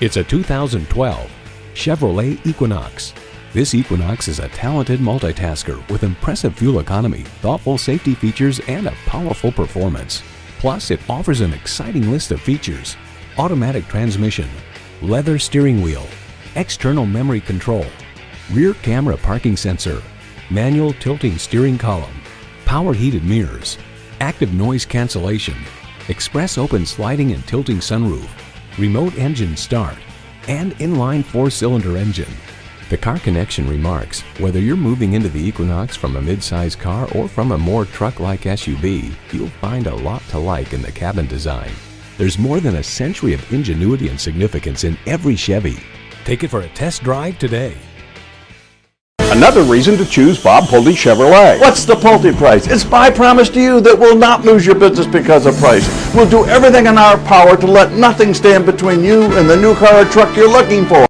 It's a 2012 Chevrolet Equinox. This Equinox is a talented multitasker with impressive fuel economy, thoughtful safety features, and a powerful performance. Plus, it offers an exciting list of features: automatic transmission, leather steering wheel, external memory control, rear camera parking sensor, manual tilting steering column, power heated mirrors, active noise cancellation, express open sliding and tilting sunroof, remote engine start, and inline 4-cylinder engine. The Car Connection remarks, whether you're moving into the Equinox from a mid-size car or from a more truck-like SUV, you'll find a lot to like in the cabin design. There's more than a century of ingenuity and significance in every Chevy. Take it for a test drive today. Another reason to choose Bob Pulte Chevrolet. What's the Pulte price? It's my promise to you that we'll not lose your business because of price. We'll do everything in our power to let nothing stand between you and the new car or truck you're looking for.